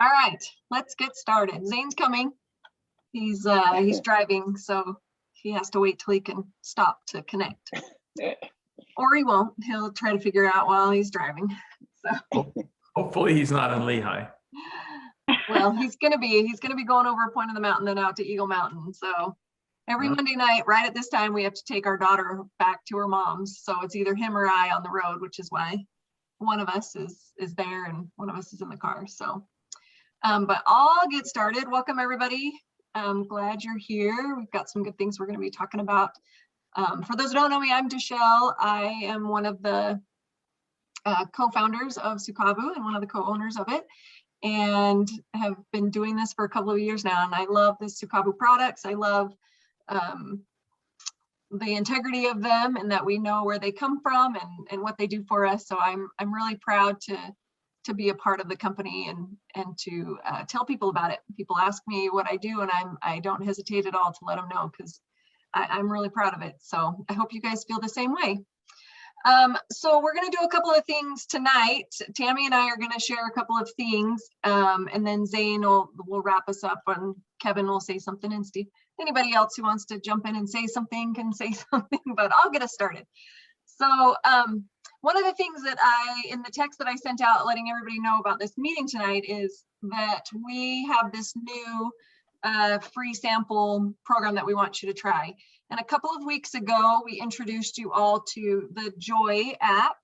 All right, let's get started. Zane's coming. He's driving, so he has to wait till he can stop to connect. Or he won't. He'll try to figure it out while he's driving. So Hopefully he's not in Lehigh. well, he's gonna be going over Point of the Mountain, then out to Eagle Mountain. So every Monday night, right at this time, we have to take our daughter back to her mom's. So it's either him or I on the road, which is why one of us is there and one of us is in the car. So but I'll get started. Welcome everybody. I'm glad you're here. We've got some good things we're going to be talking about. For those who don't know me, I'm Deshelle. I am one of the co-founders of Sukavu and one of the co-owners of it, and have been doing this for a couple of years now. And I love the Sukavu products. I love the integrity of them and that we know where they come from and what they do for us. So I'm really proud to be a part of the company and to tell people about it. People ask me what I do, and I don't hesitate at all to let them know, because I'm really proud of it. So I hope you guys feel the same way. So we're going to do a couple of things tonight. Tammy and I are going to share a couple of things, and then Zane will wrap us up, and Kevin will say something, and Steve. Anybody else who wants to jump in and say something can say something, but I'll get us started. So one of the things that in the text that I sent out letting everybody know about this meeting tonight is that we have this new free sample program that we want you to try. And a couple of weeks ago, we introduced you all to the Joy app.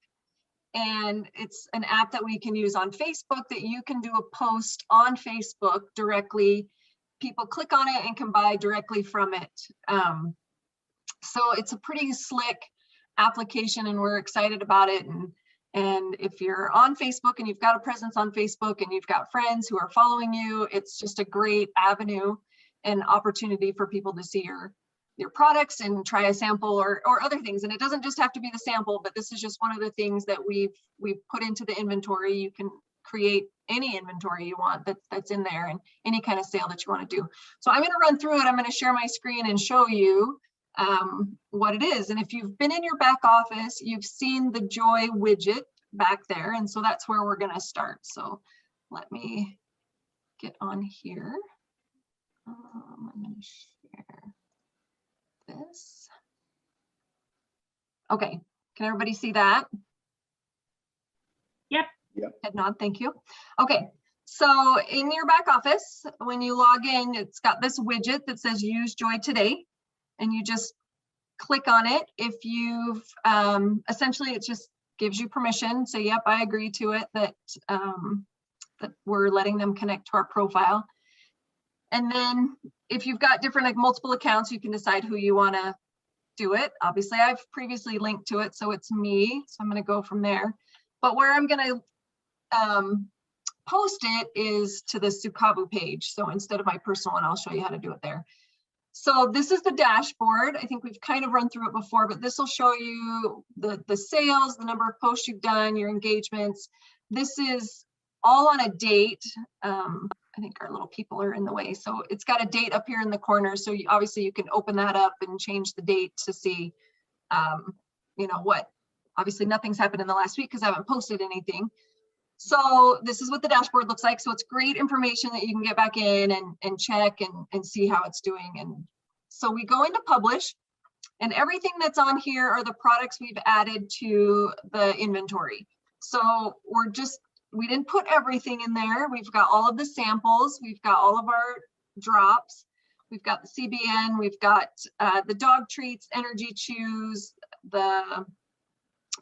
And it's an app that we can use on Facebook that you can do a post on Facebook directly. People click on it and can buy directly from it. So it's a pretty slick application and we're excited about it. And if you're on Facebook and you've got a presence on Facebook and you've got friends who are following you, it's just a great avenue and opportunity for people to see your products and try a sample or other things. And it doesn't just have to be the sample, but this is just one of the things that we've put into the inventory. You can create any inventory you want that's in there and any kind of sale that you want to do. So I'm going to run through it. I'm going to share my screen and show you what it is. And if you've been in your back office, you've seen the Joy widget back there. And so that's where we're going to start. So let me get on here. I'm going to share this. Okay, can everybody see that? Yep. Head nod, thank you. Okay, so in your back office, when you log in, it's got this widget that says use Joy today. And you just click on it. If you've essentially, it just gives you permission. Say, yep, I agree to it, that we're letting them connect to our profile. And then if you've got different, like multiple accounts, you can decide who you want to do it. Obviously, I've previously linked to it, so it's me. So I'm going to go from there. But where I'm going to post it is to the Sukavu page. So instead of my personal one, I'll show you how to do it there. So this is the dashboard. I think we've kind of run through it before, but this will show you the sales, the number of posts you've done, your engagements. This is all on a date. I think our little people are in the way. So it's got a date up here in the corner. So obviously you can open that up and change the date to see, you know, what, obviously nothing's happened in the last week because I haven't posted anything. So this is what the dashboard looks like. So it's great information that you can get back in and check and see how it's doing. And so we go into publish, and everything that's on here are the products we've added to the inventory. So we didn't put everything in there. We've got all of the samples. We've got all of our drops. We've got the CBN. We've got the dog treats, energy chews, the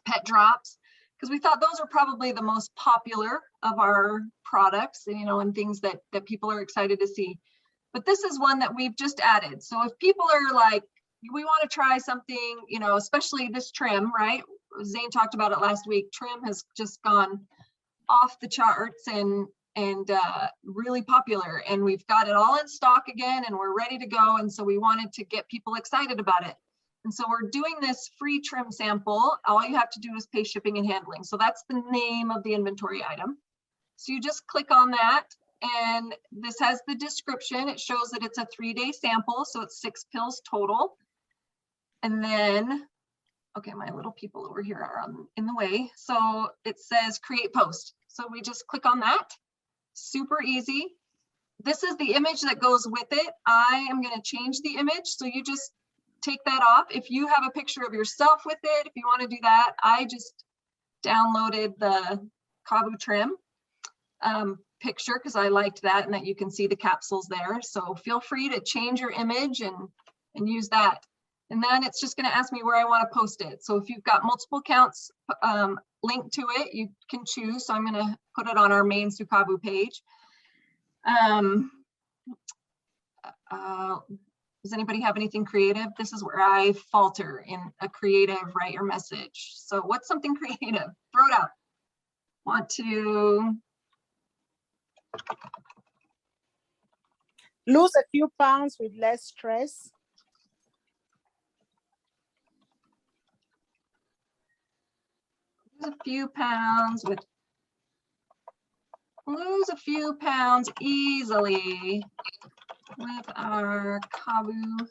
pet drops, because we thought those are probably the most popular of our products, you know, and things that people are excited to see. But this is one that we've just added. So if people are like, we want to try something, you know, especially this trim, right? Zane talked about it last week. Trim has just gone off the charts and really popular, and we've got it all in stock again and we're ready to go. And so we wanted to get people excited about it. And so we're doing this free trim sample. All you have to do is pay shipping and handling. So that's the name of the inventory item. So you just click on that, and this has the description. It shows that it's a 3-day sample, so it's 6 pills total. And then, okay, my little people over here are in the way. So it says create post. So we just click on that. super easy. This is the image that goes with it. I am going to change the image. So you just take that off. If you have a picture of yourself with it, if you want to do that, I just downloaded the Kavu trim picture because I liked that and that you can see the capsules there. So feel free to change your image and use that. And then it's just going to ask me where I want to post it. So if you've got multiple accounts linked to it, you can choose. So I'm going to put it on our main Sukavu page. Does anybody have anything creative? This is where I falter in a creative, write your message. So what's something creative? Throw it out. Want to lose a few pounds with less stress. Lose a few pounds easily with our Kavu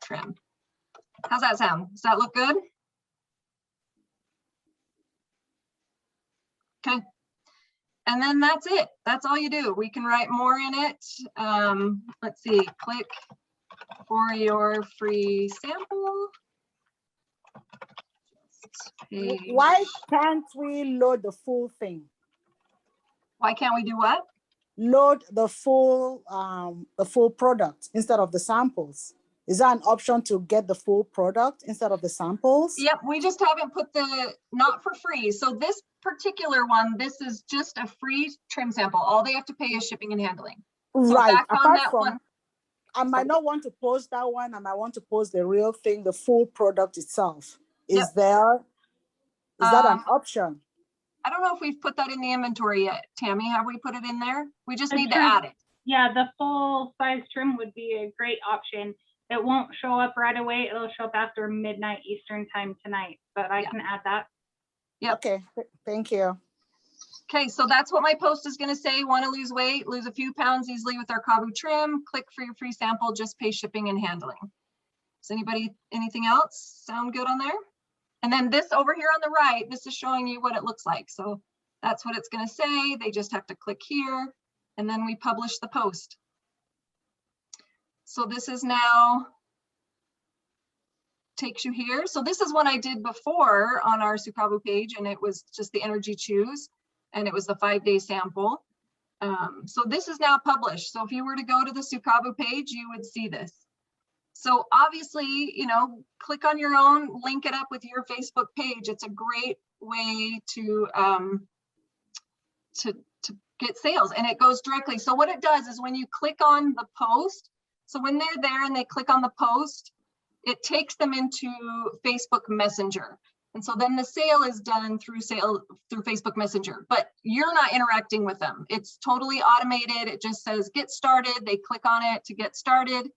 trim. How's that sound? Does that look good? Okay. And then that's it. That's all you do. We can write more in it. Let's see, click for your free sample. Why can't we load the full thing? Why can't we do what? Load the full product instead of the samples. Is that an option to get the full product instead of the samples? Yep, we just haven't put the, not for free. So this particular one, this is just a free trim sample. All they have to pay is shipping and handling. So Right. back on Apart that from, one, I might not want to post that one. I might want to post the real thing, the full product itself. Is Yep. that an option? I don't know if we've put that in the inventory yet. Tammy, have we put it in there? We just The need to trim- add it. Yeah, the full size trim would be a great option. It won't show up right away. It'll show up after midnight Eastern time tonight, but I can add that. Yep. Okay, thank you. Okay, so that's what my post is going to say. Want to lose weight, lose a few pounds easily with our Kavu trim. Click for your free sample, just pay shipping and handling. Does anybody, anything else sound good on there? And then this over here on the right, this is showing you what it looks like. So that's what it's going to say. They just have to click here and then we publish the post. So this is now takes you here. So this is one I did before on our Sukavu page, and it was just the Energy Chews, and it was the 5-day sample. So this is now published. So if you were to go to the Sukavu page, you would see this. So obviously, you know, click on your own, link it up with your Facebook page. It's a great way to get sales, and it goes directly. So what it does is when you click on the post, so when they're there and they click on the post, it takes them into Facebook Messenger. And so then the sale is done through Facebook Messenger, but you're not interacting with them. It's totally automated. It just says get started. They click on it to get started,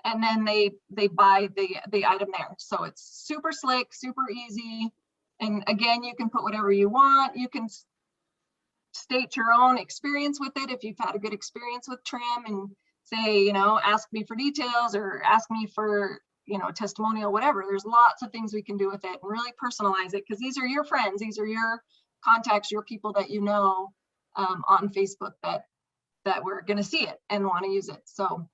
and then they buy the item there. So it's super slick, super easy. And again, you can put whatever you want. You can state your own experience with it if you've had a good experience with trim, and say, you know, ask me for details or ask me for, you know, a testimonial, whatever. There's lots of things we can do with it and really personalize it, because these are your friends, these are your contacts, your people that you know on Facebook that we're going to see it and want to use it. So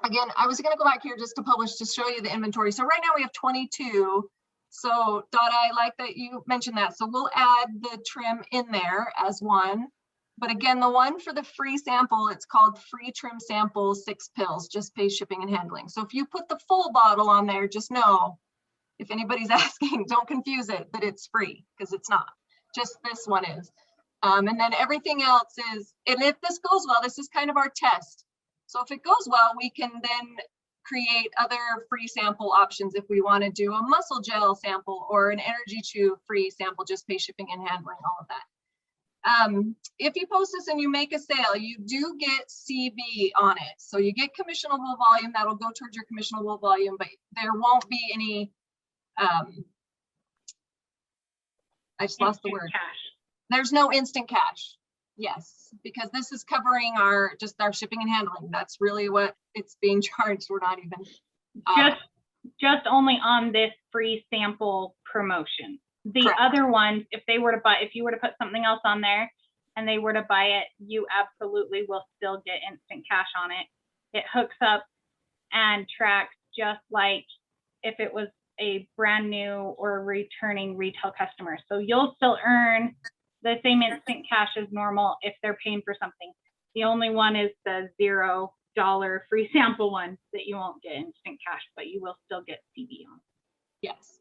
again, I was going to go back here just to publish to show you the inventory. So right now we have 22. So Dot, I like that you mentioned that. So we'll add the trim in there as one. But again, the one for the free sample, it's called free trim sample 6 pills, just pay shipping and handling. So if you put the full bottle on there, just know, if anybody's asking, don't confuse it that it's free, because it's not. Just this one is. And then everything else is, and if this goes well, this is kind of our test. So if it goes well, we can then create other free sample options if we want to do a muscle gel sample or an Energy Chew free sample, just pay shipping and handling, all of that. If you post this and you make a sale, you do get CB on it. So you get commissionable volume that'll go towards your commissionable volume, but there won't be any, I just lost the word. Cash. There's no instant cash. Yes, because this is covering our, just our shipping and handling. That's really what it's being charged. We're not even. Just only on this free sample promotion. The Correct. other ones, if they were to buy, if you were to put something else on there and they were to buy it, you absolutely will still get instant cash on it. It hooks up and tracks just like if it was a brand new or returning retail customer. So you'll still earn the same instant cash as normal if they're paying for something. The only one is the $0 free sample one that you won't get instant cash, but you will still get CB on. Yes.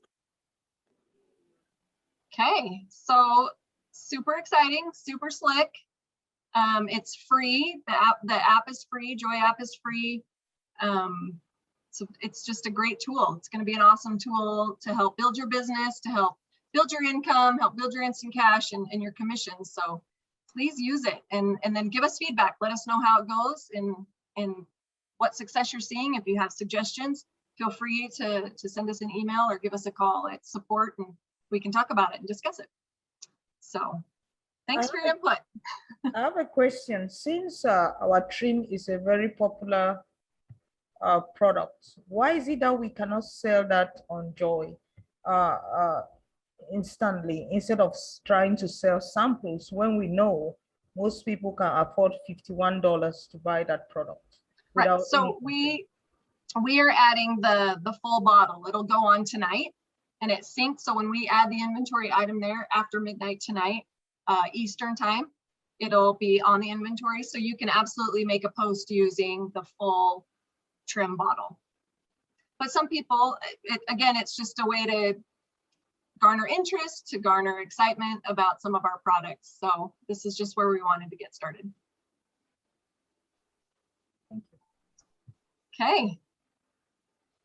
Okay, so super exciting, super slick. It's free. The app is free. Joy app is free. So it's just a great tool. It's going to be an awesome tool to help build your business, to help build your income, help build your instant cash and your commissions. So please use it and then give us feedback. Let us know how it goes and what success you're seeing. If you have suggestions, feel free to send us an email or give us a call at support and we can talk about it and discuss it. So thanks for your input. I have a question. Since our trim is a very popular product, why is it that we cannot sell that on Joy instantly instead of trying to sell samples when we know most people can afford $51 to buy that product? Right. So we are adding the full bottle. It'll go on tonight and it syncs. So when we add the inventory item there after midnight tonight, Eastern time, it'll be on the inventory. So you can absolutely make a post using the full trim bottle. But some people, again, it's just a way to garner interest, to garner excitement about some of our products. So this is just where we wanted to get started. Okay.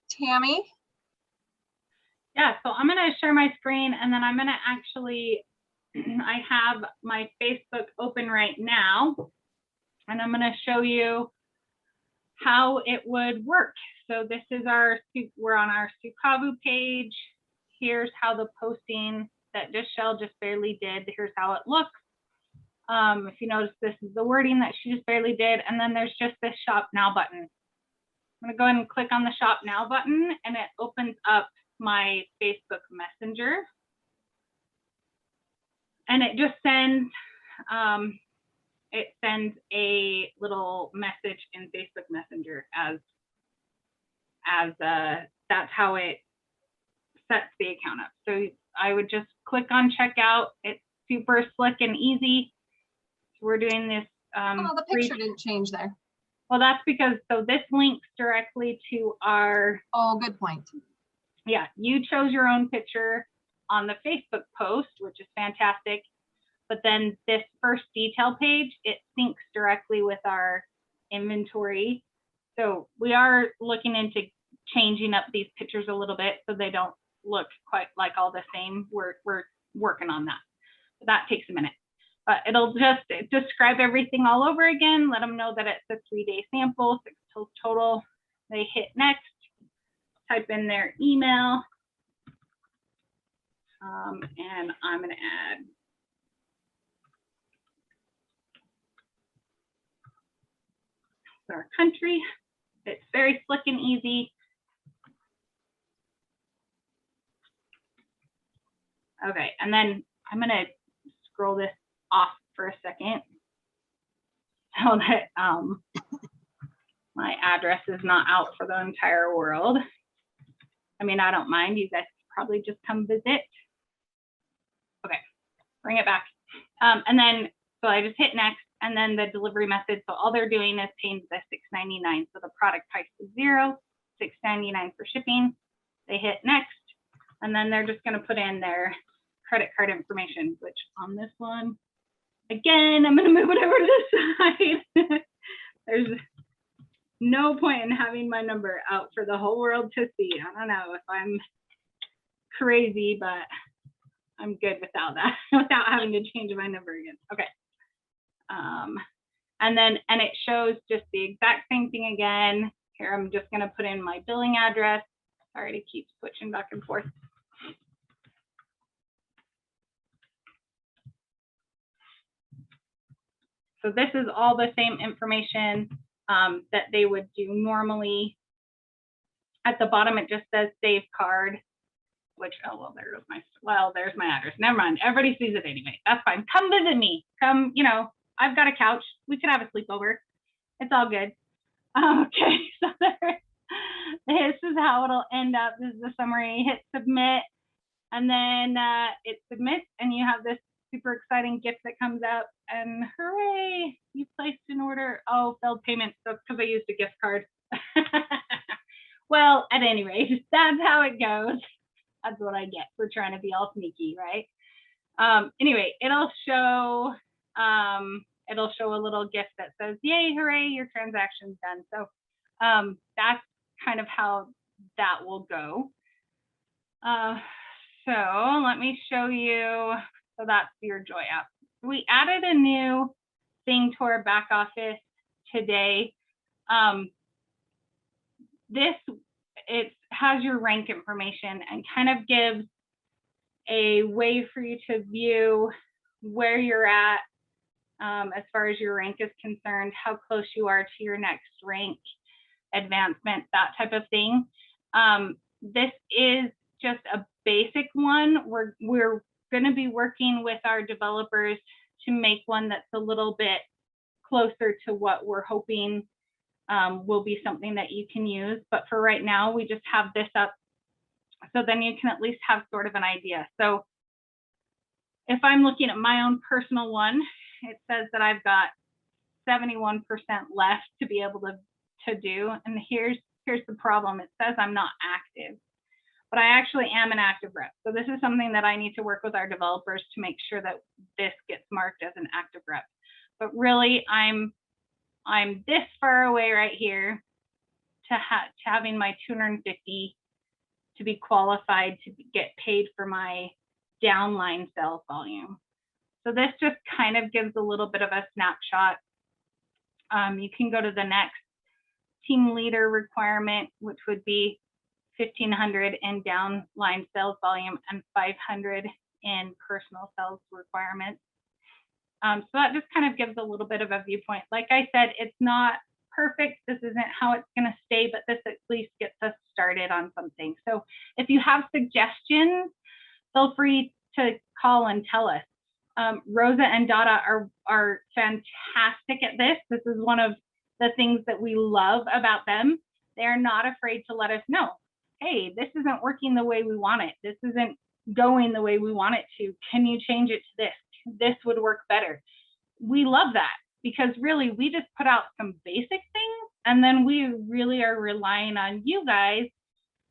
Tammy. Yeah, so I'm gonna share my screen and then I'm gonna actually, I have my Facebook open right now and I'm gonna show you how it would work. So this is we're on our Sukavu page. Here's how the posting that Shell just barely did. Here's how it looks. If you notice, this is the wording that she just barely did. And then there's just this Shop Now button. I'm gonna go ahead and click on the Shop Now button and it opens up my Facebook Messenger. And it just sends, a little message in Facebook Messenger as that's how it sets the account up. So I would just click on checkout. It's super slick and easy. So we're doing this. Oh, the picture didn't change there. Well, that's because, so this links directly to our. Oh, good point. Yeah, you chose your own picture on the Facebook post, which is fantastic. But then this first detail page, it syncs directly with our inventory. So we are looking into changing up these pictures a little bit so they don't look quite like all the same. We're working on that. But that takes a minute. But it'll just describe everything all over again, let them know that it's a 3-day sample, 6 pills total. They hit next, type in their email, and I'm gonna add our country. It's very slick and easy. Okay, and then I'm gonna scroll this off for a second so that my address is not out for the entire world. I mean, I don't mind, you guys probably just come visit. Okay, bring it back. And then, so I just hit next and then the delivery method. So all they're doing is paying the $6.99. So the product price is $0, $6.99 for shipping. They hit next, and then they're just gonna put in their credit card information, which on this one, again, I'm gonna move it over to the side. There's no point in having my number out for the whole world to see. I don't know if I'm crazy, but I'm good without that, without having to change my number again. Okay. And it shows just the exact same thing again. Here, I'm just gonna put in my billing address. Sorry to keep switching back and forth. So this is all the same information that they would do normally. At the bottom, it just says save card. which, oh, well, there's my address. Never mind. Everybody sees it anyway. That's fine. Come visit me. Come, I've got a couch. We could have a sleepover. It's all good. Okay, so this is how it'll end up. This is the summary. Hit submit, and then it submits, and you have this super exciting gift that comes up, and hooray, you placed an order. Oh, failed payment. So because I used a gift card. Well, at any rate, that's how it goes. That's what I get for trying to be all sneaky, right? Anyway, it'll show a little gift that says, yay, hooray, your transaction's done. So that's kind of how that will go. So let me show you. So that's your Joy app. We added a new thing to our back office today. It has your rank information and kind of gives a way for you to view where you're at as far as your rank is concerned, how close you are to your next rank advancement, that type of thing. This is just a basic one. We're going to be working with our developers to make one that's a little bit closer to what we're hoping will be something that you can use. But for right now, we just have this up. So then you can at least have sort of an idea. So if I'm looking at my own personal one, it says that I've got 71% left to be able to do. And here's the problem. It says I'm not active, but I actually am an active rep. So this is something that I need to work with our developers to make sure that this gets marked as an active rep. But really, I'm this far away right here to having my 250 to be qualified to get paid for my downline sales volume. So this just kind of gives a little bit of a snapshot. You can go to the next team leader requirement, which would be 1,500 in downline sales volume and 500 in personal sales requirements. So that just kind of gives a little bit of a viewpoint. Like I said, it's not perfect. This isn't how it's going to stay, but this at least gets us started on something. So if you have suggestions, feel free to call and tell us. Rosa and Dada are fantastic at this. This is one of the things that we love about them. They're not afraid to let us know, hey, this isn't working the way we want it. This isn't going the way we want it to. Can you change it to this? This would work better. We love that because really we just put out some basic things and then we really are relying on you guys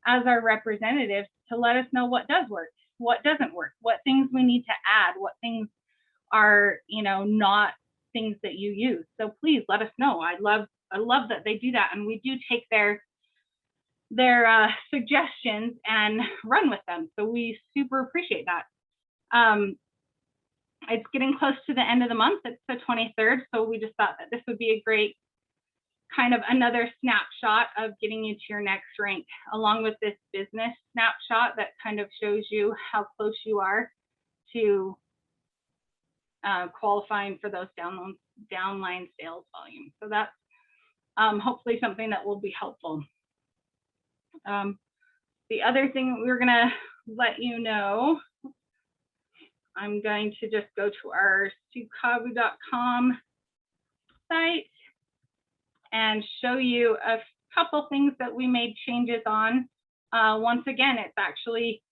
as our representatives to let us know what does work, what doesn't work, what things we need to add, what things are, not things that you use. So please let us know. I love that they do that, and we do take their suggestions and run with them. So we super appreciate that. It's getting close to the end of the month. It's the 23rd. So we just thought that this would be a great kind of another snapshot of getting you to your next rank, along with this business snapshot that kind of shows you how close you are to qualifying for those downline sales volume. So that's hopefully something that will be helpful. The other thing that we're going to let you know, I'm going to just go to our sukavu.com site and show you a couple things that we made changes on. Once again, it's actually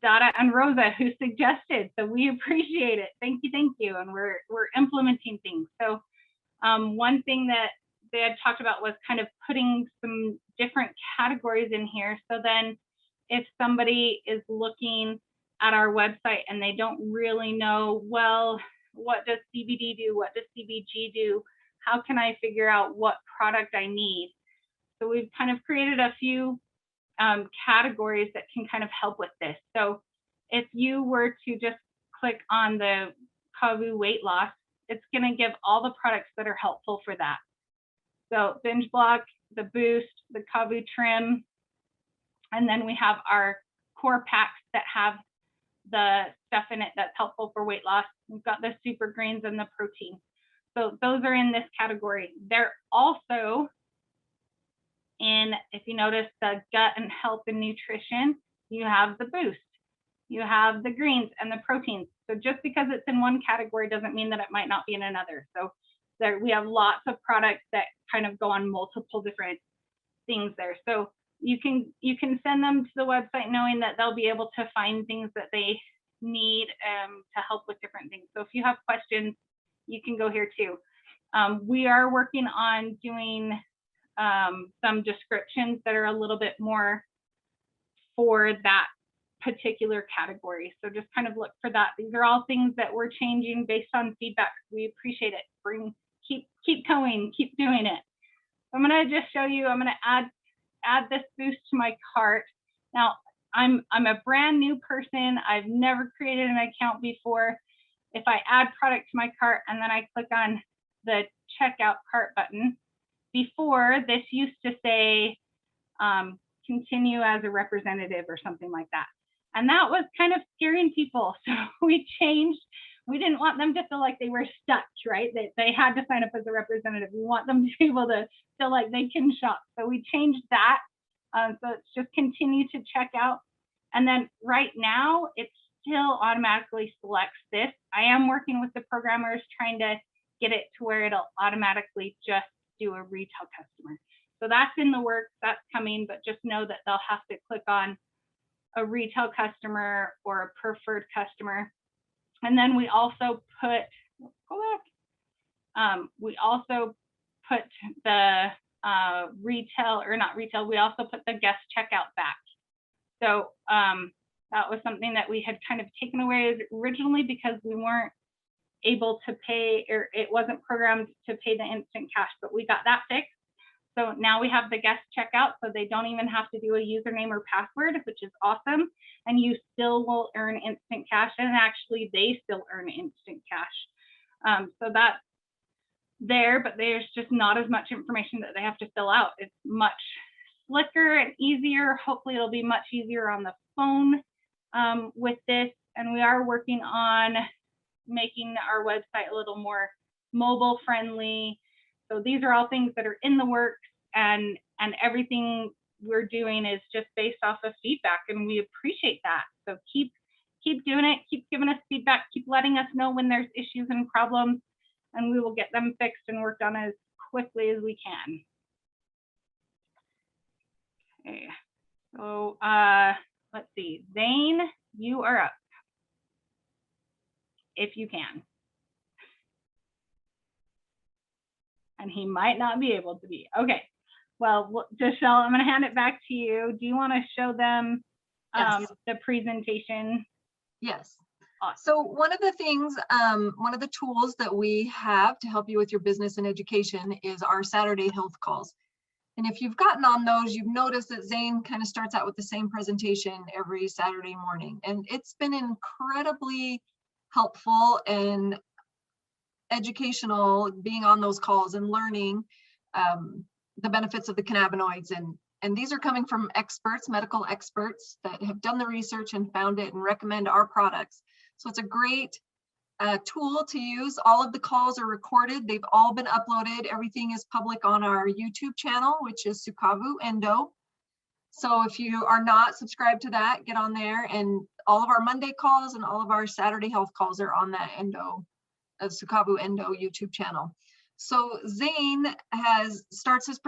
Dada and Rosa who suggested, so we appreciate it. Thank you. And we're implementing things. So one thing that they had talked about was kind of putting some different categories in here. So then if somebody is looking at our website and they don't really know, well, what does CBD do? What does CBG do? How can I figure out what product I need? So we've kind of created a few categories that can kind of help with this. So if you were to just click on the Kavu weight loss, it's going to give all the products that are helpful for that. So Binge Block, the Boost, the Kavu Trim, and then we have our core packs that have the stuff in it that's helpful for weight loss. We've got the super greens and the protein. So those are in this category. They're also in, if you notice, the gut and health and nutrition. you have the boost, you have the greens and the proteins. So just because it's in one category doesn't mean that it might not be in another. So there, we have lots of products that kind of go on multiple different things there. So you can send them to the website knowing that they'll be able to find things that they need to help with different things. So if you have questions, you can go here too. We are working on doing some descriptions that are a little bit more for that particular category. So just kind of look for that. These are all things that we're changing based on feedback. We appreciate it. Keep going, keep doing it. I'm gonna just show you, I'm gonna add this boost to my cart. Now, I'm a brand new person. I've never created an account before. If I add product to my cart and then I click on the checkout cart button, before this used to say continue as a representative or something like that. And that was kind of scaring people. So we changed. We didn't want them to feel like they were stuck, right? They had to sign up as a representative. We want them to be able to feel like they can shop. So we changed that. So it's just continue to check out. And then right now, it still automatically selects this. I am working with the programmers trying to get it to where it'll automatically just do a retail customer. So that's in the works, that's coming, but just know that they'll have to click on a retail customer or a preferred customer. And then we also put, go back. We also put the retail, or not retail, we also put the guest checkout back. So that was something that we had kind of taken away originally because we weren't able to pay, or it wasn't programmed to pay the instant cash, but we got that fixed. So now we have the guest checkout, so they don't even have to do a username or password, which is awesome. And you still will earn instant cash, and actually they still earn instant cash. So that's there, but there's just not as much information that they have to fill out. It's much slicker and easier. Hopefully it'll be much easier on the phone with this. And we are working on making our website a little more mobile friendly. So these are all things that are in the works, and everything we're doing is just based off of feedback, and we appreciate that. So keep doing it, keep giving us feedback, keep letting us know when there's issues and problems, and we will get them fixed and worked on as quickly as we can. Okay, so let's see, Zane, you are up, if you can. And he might not be able to be. Okay, well, Michelle, I'm gonna hand it back to you. Do you wanna show them the presentation? Yes. Awesome. So one of the things, one of the tools that we have to help you with your business and education is our Saturday health calls. And if you've gotten on those, you've noticed that Zane kind of starts out with the same presentation every Saturday morning. And it's been incredibly helpful and educational being on those calls and learning the benefits of the cannabinoids. And these are coming from experts, medical experts that have done the research and found it and recommend our products. So it's a great tool to use. All of the calls are recorded. They've all been uploaded. Everything is public on our YouTube channel, which is Sukavu Endo. So if you are not subscribed to that, get on there, and all of our Monday calls and all of our Saturday health calls are on that Sukavu Endo YouTube channel. So Zane starts his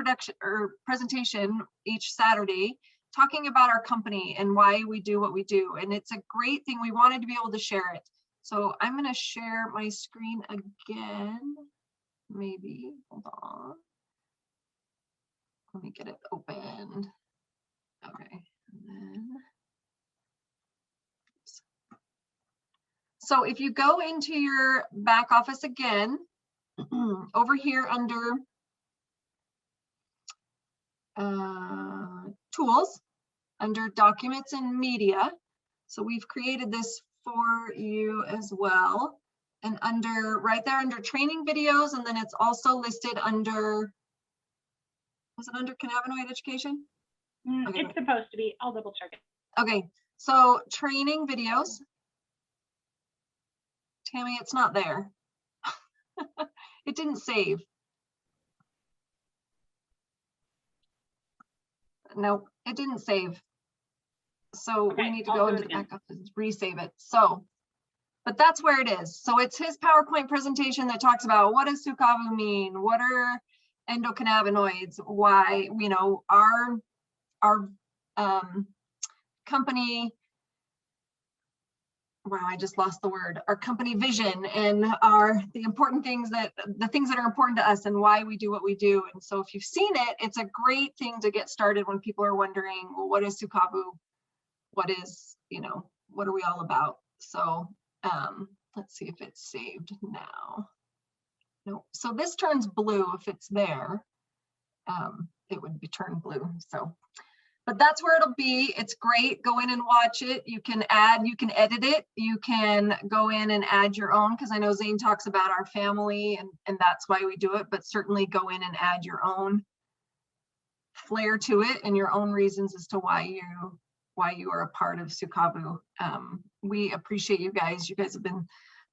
presentation each Saturday talking about our company and why we do what we do. And it's a great thing. We wanted to be able to share it. So I'm going to share my screen again. Maybe, hold on. Let me get it open. Okay. And then, so if you go into your back office again, over here under tools, under documents and media. So we've created this for you as well. And right there under training videos, and then it's also listed under, was it under cannabinoid education? Okay, it's supposed to be, I'll double check it. Okay, so training videos. Tammy, it's not there. It didn't save. No, it didn't save. So we Okay, need to I'll go do into it the again. backup and resave it. So, but that's where it is. So it's his PowerPoint presentation that talks about what does Sukavu mean? What are endocannabinoids? Why, you know, our company, wow, I just lost the word, our company vision and the important things the things that are important to us and why we do what we do. And so if you've seen it, it's a great thing to get started when people are wondering, well, what is Sukavu? What is, you know, what are we all about? So let's see if it's saved now. No, so this turns blue if it's there. It would be turned blue. So, but that's where it'll be. It's great. Go in and watch it. You can add, you can edit it. You can go in and add your own, because I know Zane talks about our family and that's why we do it, but certainly go in and add your own flair to it and your own reasons as to why you are a part of Sukavu. We appreciate you guys. You guys have been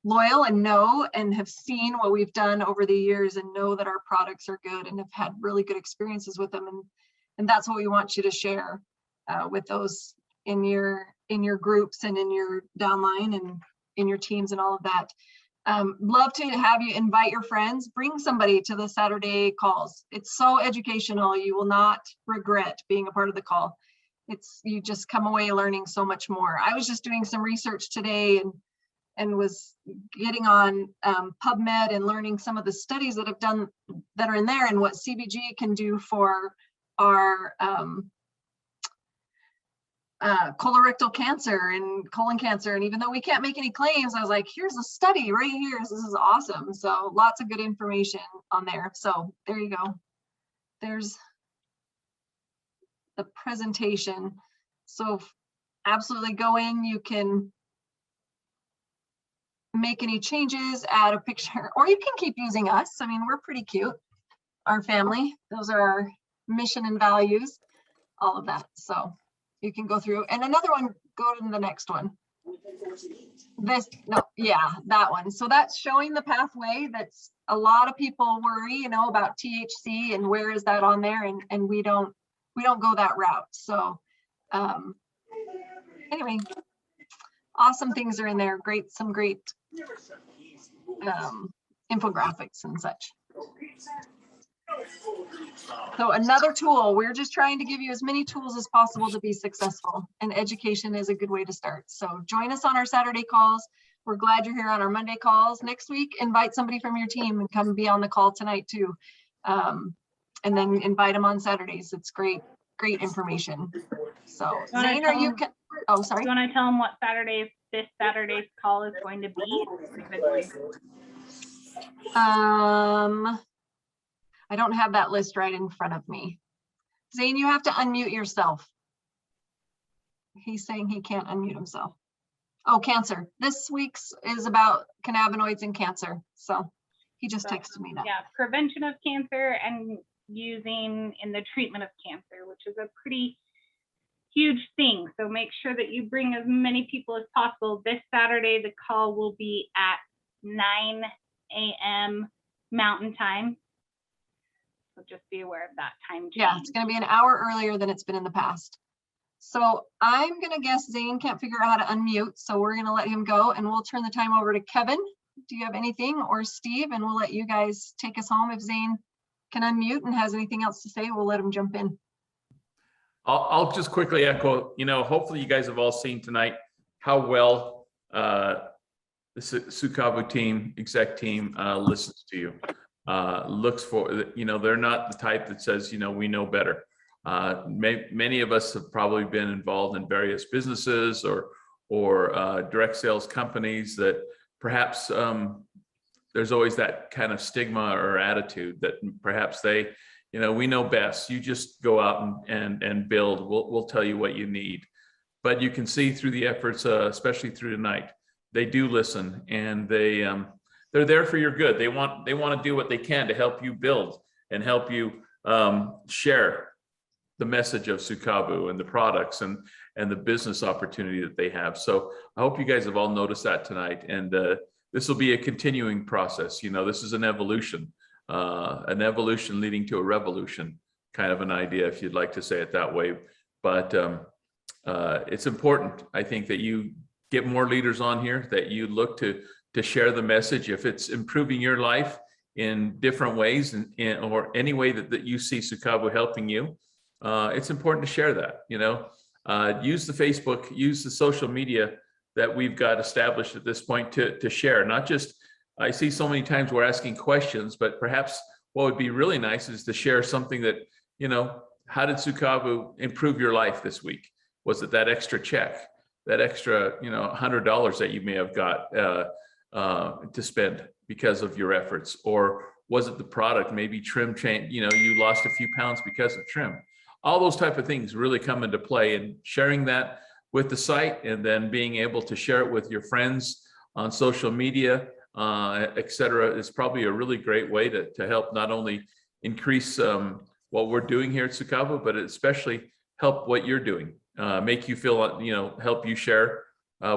loyal and know and have seen what we've done over the years and know that our products are good and have had really good experiences with them. And that's what we want you to share with those in your groups and in your downline and in your teams and all of that. Love to have you invite your friends, bring somebody to the Saturday calls. It's so educational. You will not regret being a part of the call. You just come away learning so much more. I was just doing some research today and was getting on PubMed and learning some of the studies that are in there and what CBG can do for our colorectal cancer and colon cancer. And even though we can't make any claims, I was like, here's a study right here. This is awesome. So lots of good information on there. So there you go. There's the presentation. So absolutely go in, you can make any changes, add a picture, or you can keep using us. I mean, we're pretty cute, our family. Those are our mission and values, all of that. So you can go through. And another one, go to the next one. That one. So that's showing the pathway. That's a lot of people worry, you know, about THC and where is that on there, and we don't go that route. So anyway, awesome things are in there. Some great infographics and such. So another tool, we're just trying to give you as many tools as possible to be successful, and education is a good way to start. So join us on our Saturday calls. We're glad you're here on our Monday calls. Next week, invite somebody from your team and come be on the call tonight too. And then invite them on Saturdays. It's great information. So Zane, are you, oh, sorry. Do you want to tell them what this Saturday's call is going to be? I don't have that list right in front of me. Zane, you have to unmute yourself. He's saying he can't unmute himself. Oh, cancer. This week's is about cannabinoids and cancer. So he just texted me that. Yeah, prevention of cancer and using in the treatment of cancer, which is a pretty huge thing. So make sure that you bring as many people as possible. This Saturday, the call will be at 9 a.m. Mountain Time. So just be aware of that time change. Yeah, it's going to be an hour earlier than it's been in the past. So I'm going to guess Zane can't figure out how to unmute. So we're going to let him go and we'll turn the time over to Kevin. Do you have anything, or Steve? And we'll let you guys take us home. If Zane can unmute and has anything else to say, we'll let him jump in. I'll just quickly echo, you know, hopefully you guys have all seen tonight how well the Sukavu team, exec team listens to you, looks for, you know, they're not the type that says, you know, we know better. Many of us have probably been involved in various businesses or direct sales companies that perhaps there's always that kind of stigma or attitude that perhaps they, you know, we know best. You just go out and build. We'll tell you what you need. But you can see through the efforts, especially through tonight, they do listen, and they're there for your good. They want to do what they can to help you build and help you share the message of Sukavu and the products and the business opportunity that they have. So I hope you guys have all noticed that tonight. And this will be a continuing process. You know, this is an evolution leading to a revolution, kind of an idea, if you'd like to say it that way. But it's important, I think, that you get more leaders on here, that you look to share the message. If it's improving your life in different ways or any way that you see Sukabo helping you, it's important to share that, use the Facebook, use the social media that we've got established at this point to share. Not just, I see so many times we're asking questions, but perhaps what would be really nice is to share something that, how did Sukabo improve your life this week? Was it that extra check, that extra, $100 that you may have got to spend because of your efforts? Or was it the product, maybe trim change, you lost a few pounds because of trim? All those type of things really come into play, and sharing that with the site, and then being able to share it with your friends on social media, et cetera, is probably a really great way to help not only increase what we're doing here at Sukabo, but especially help what you're doing, make you feel, help you share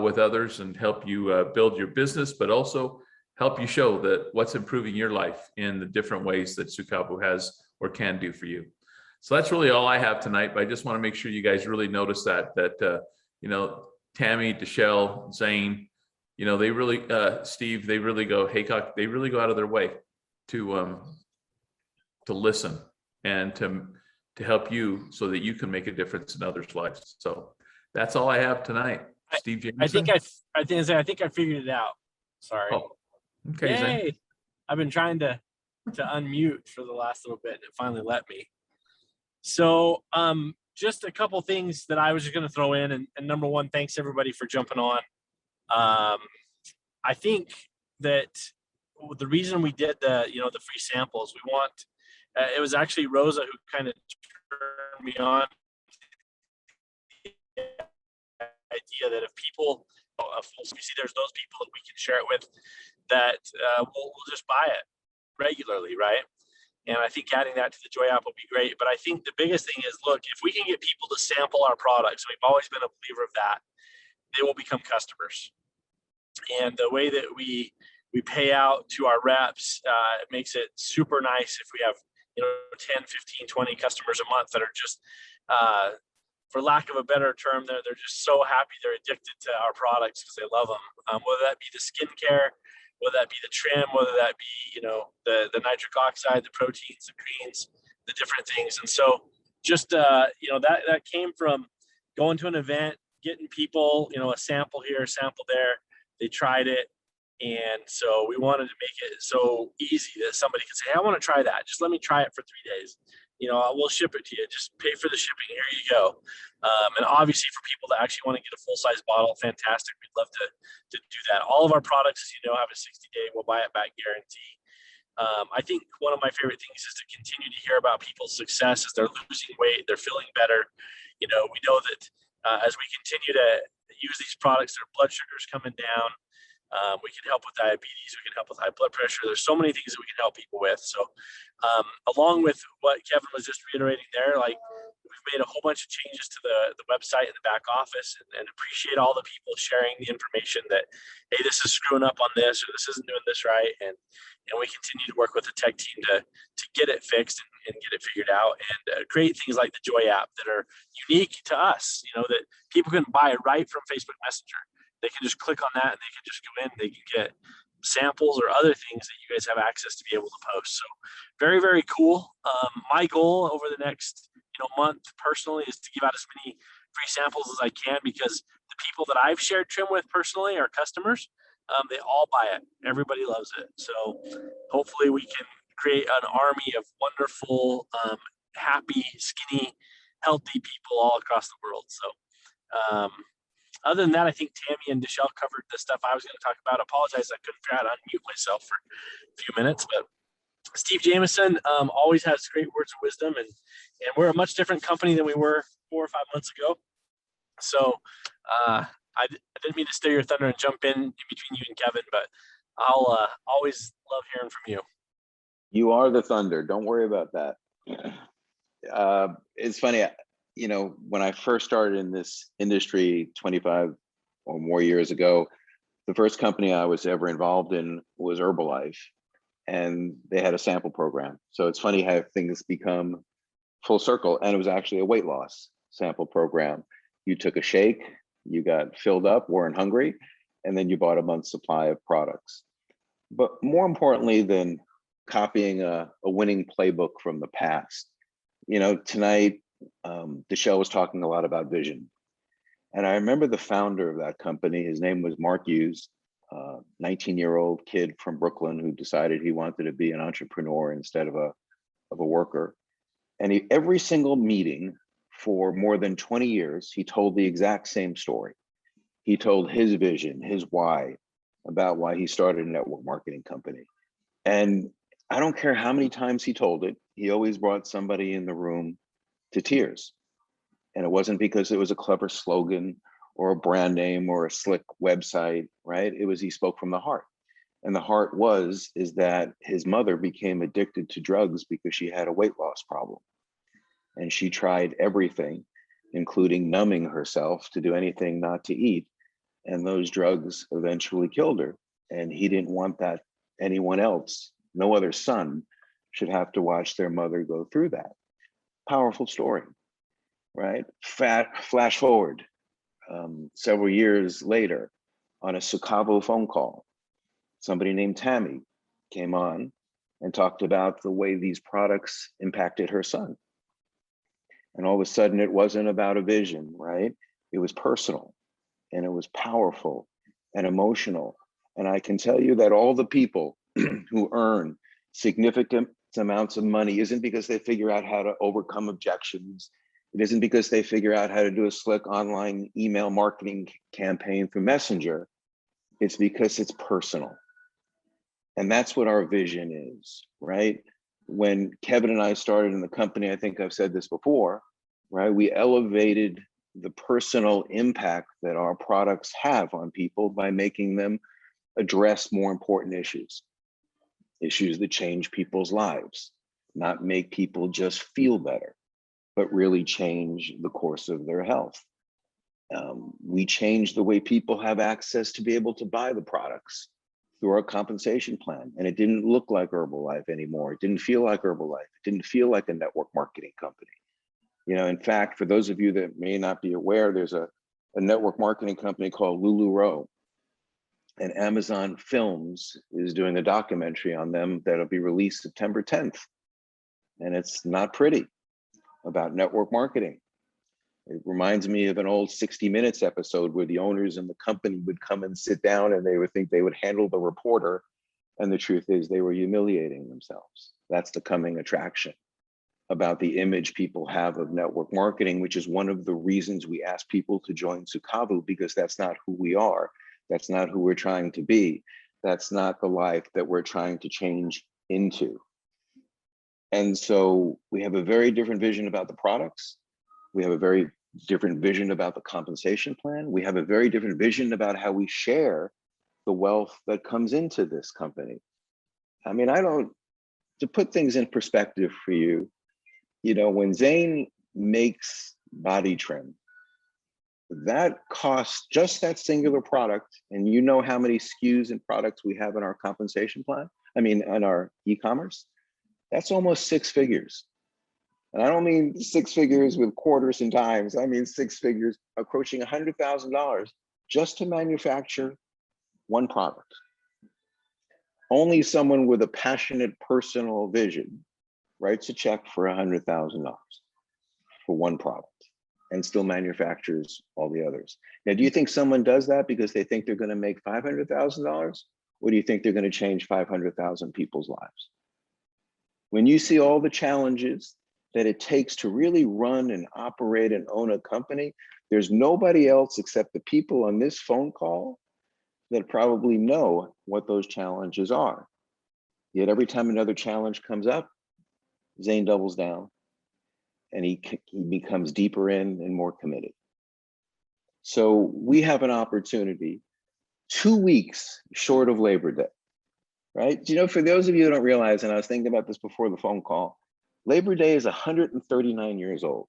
with others and help you build your business, but also help you show that what's improving your life in the different ways that Sukabo has or can do for you. So that's really all I have tonight, but I just want to make sure you guys really notice that Tammy, Deshelle, Zane, they really, Steve, they really go, Haycock, they really go out of their way to listen and to help you so that you can make a difference in others' lives. So that's all I have tonight. Steve Jameson? I think I figured it out. Sorry. Oh, okay, Zane. Yay. I've been trying to unmute for the last little bit, and it finally let me. So just a couple things that I was just going to throw in, and number one, thanks everybody for jumping on. I think that the reason we did the free samples, we want, it was actually Rosa who kind of turned me on the idea that if people, we see there's those people that we can share it with, that we'll just buy it regularly, right? And I think adding that to the Joy app will be great. But I think the biggest thing is, look, if we can get people to sample our products, we've always been a believer of that, they will become customers. And the way that we pay out to our reps, it makes it super nice if we have 10, 15, 20 customers a month that are just, for lack of a better term, they're just so happy, they're addicted to our products because they love them. Whether that be the skincare, whether that be the trim, whether that be the nitric oxide, the proteins, the greens, the different things. And so just that came from going to an event, getting people a sample here, a sample there. They tried it, and so we wanted to make it so easy that somebody could say, hey, I want to try that. Just let me try it for 3 days. We'll ship it to you. Just pay for the shipping. Here you go. And obviously for people that actually want to get a full-size bottle, fantastic. We'd love to do that. All of our products, as you know, have a 60-day we'll buy it back guarantee. I think one of my favorite things is to continue to hear about people's success as they're losing weight, they're feeling better. We know that as we continue to use these products, their blood sugar is coming down. We can help with diabetes. We can help with high blood pressure. There's so many things that we can help people with. So along with what Kevin was just reiterating there, like we've made a whole bunch of changes to the website and the back office, and appreciate all the people sharing the information that, hey, this is screwing up on this, or this isn't doing this right. And we continue to work with the tech team to get it fixed and get it figured out, and create things like the Joy app that are unique to us, that people can buy right from Facebook Messenger. They can just click on that and they can just go in, they can get samples or other things that you guys have access to be able to post. So very, very cool. My goal over the next month personally is to give out as many free samples as I can, because the people that I've shared trim with personally are customers. They all buy it. Everybody loves it. So hopefully we can create an army of wonderful, happy, skinny, healthy people all across the world. So other than that, I think Tammy and Deshelle covered the stuff I was going to talk about. I apologize, I couldn't figure out how to unmute myself for a few minutes, but Steve Jameson always has great words of wisdom, and we're a much different company than we were 4 or 5 months ago. So I didn't mean to steal your thunder and jump in between you and Kevin, but I'll always love hearing from you. You are the thunder. Don't worry about that. It's funny, when I first started in this industry 25 or more years ago, the first company I was ever involved in was Herbalife, and they had a sample program. So it's funny how things become full circle, and it was actually a weight loss sample program. You took a shake, you got filled up, weren't hungry, and then you bought a month's supply of products. But more importantly than copying a winning playbook from the past, you know, tonight, Deshelle was talking a lot about vision. And I remember the founder of that company, his name was Mark Hughes, 19-year-old kid from Brooklyn who decided he wanted to be an entrepreneur instead of a worker. And every single meeting for more than 20 years, he told the exact same story. He told his vision, his why, about why he started a network marketing company. And I don't care how many times he told it, he always brought somebody in the room to tears. And it wasn't because it was a clever slogan or a brand name or a slick website, right? It was, he spoke from the heart. And the heart is that his mother became addicted to drugs because she had a weight loss problem. And she tried everything, including numbing herself to do anything not to eat. And those drugs eventually killed her. And he didn't want that anyone else, no other son, should have to watch their mother go through that. Powerful story, right? Flash forward several years later, on a Sukavo phone call, somebody named Tammy came on and talked about the way these products impacted her son. And all of a sudden it wasn't about a vision, right? It was personal and it was powerful and emotional. And I can tell you that all the people who earn significant amounts of money isn't because they figure out how to overcome objections. It isn't because they figure out how to do a slick online email marketing campaign through Messenger. It's because it's personal. And that's what our vision is, right? When Kevin and I started in the company, I think I've said this before, right? We elevated the personal impact that our products have on people by making them address more important issues that change people's lives, not make people just feel better, but really change the course of their health. We changed the way people have access to be able to buy the products through our compensation plan. And it didn't look like Herbalife anymore. It didn't feel like Herbalife. It didn't feel like a network marketing company. You know, in fact, for those of you that may not be aware, there's a network marketing company called LuLaRoe. And Amazon Films is doing a documentary on them that'll be released September 10th. And it's not pretty, about network marketing. It reminds me of an old 60 Minutes episode where the owners and the company would come and sit down and they would think they would handle the reporter. And the truth is they were humiliating themselves. That's the coming attraction about the image people have of network marketing, which is one of the reasons we ask people to join Sukavo, because that's not who we are. That's not who we're trying to be. That's not the life that we're trying to change into. And so we have a very different vision about the products. We have a very different vision about the compensation plan. We have a very different vision about how we share the wealth that comes into this company. I mean, to put things in perspective for you, you know, when Zane makes body trim, that costs just that singular product. And you know how many SKUs and products we have in our compensation plan? I mean, in our e-commerce, that's almost 6 figures. And I don't mean 6 figures with quarters and dimes. I mean 6 figures approaching $100,000 just to manufacture one product. Only someone with a passionate personal vision writes a check for $100,000 for one product and still manufactures all the others. Now, do you think someone does that because they think they're going to make $500,000? Or do you think they're going to change 500,000 people's lives? When you see all the challenges that it takes to really run and operate and own a company, there's nobody else except the people on this phone call that probably know what those challenges are. Yet every time another challenge comes up, Zane doubles down and he becomes deeper in and more committed. So we have an opportunity 2 weeks short of Labor Day, right? You know, for those of you who don't realize, and I was thinking about this before the phone call, Labor Day is 139 years old.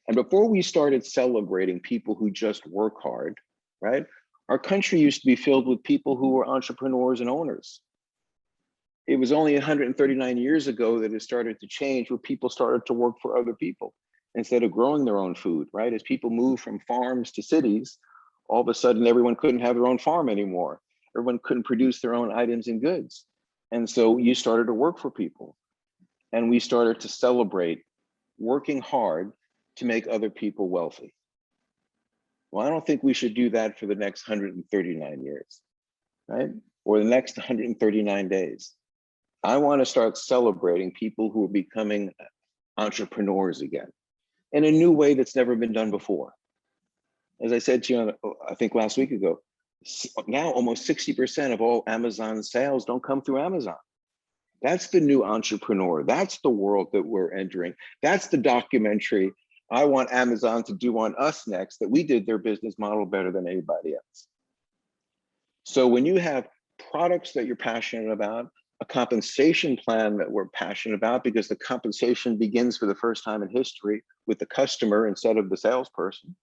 And before we started celebrating people who just work hard, right? Our country used to be filled with people who were entrepreneurs and owners. It was only 139 years ago that it started to change, where people started to work for other people. instead of growing their own food, right? As people move from farms to cities, all of a sudden everyone couldn't have their own farm anymore. Everyone couldn't produce their own items and goods. And so you started to work for people. And we started to celebrate working hard to make other people wealthy. Well, I don't think we should do that for the next 139 years, right? Or the next 139 days. I want to start celebrating people who are becoming entrepreneurs again in a new way that's never been done before. As I said to you, I think last week ago, now almost 60% of all Amazon sales don't come through Amazon. That's the new entrepreneur. That's the world that we're entering. That's the documentary I want Amazon to do on us next, that we did their business model better than anybody else. So when you have products that you're passionate about, a compensation plan that we're passionate about, because the compensation begins for the first time in history with the customer instead of the salesperson.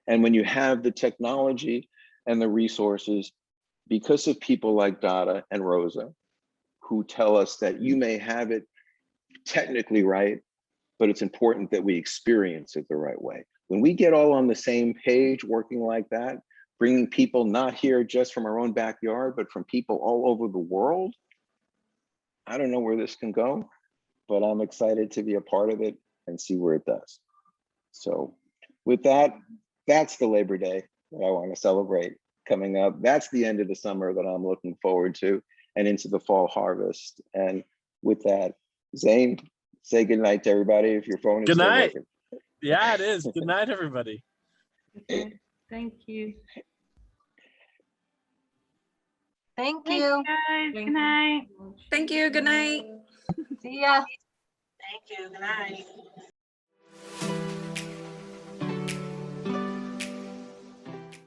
And when you have the technology and the resources, because of people like Dada and Rosa, who tell us that you may have it technically right, but it's important that we experience it the right way. When we get all on the same page working like that, bringing people not here just from our own backyard, but from people all over the world, I don't know where this can go, but I'm excited to be a part of it and see where it does. So with that, that's the Labor Day that I want to celebrate coming up. That's the end of the summer that I'm looking forward to, and into the fall harvest. And with that, Zane, say good night to everybody if your phone is Good still night. working. Yeah, it is. Good night, everybody. Thank you. Thank Thanks, you. guys. Good night. Thank you. Good night. See ya. Thank you. Good night.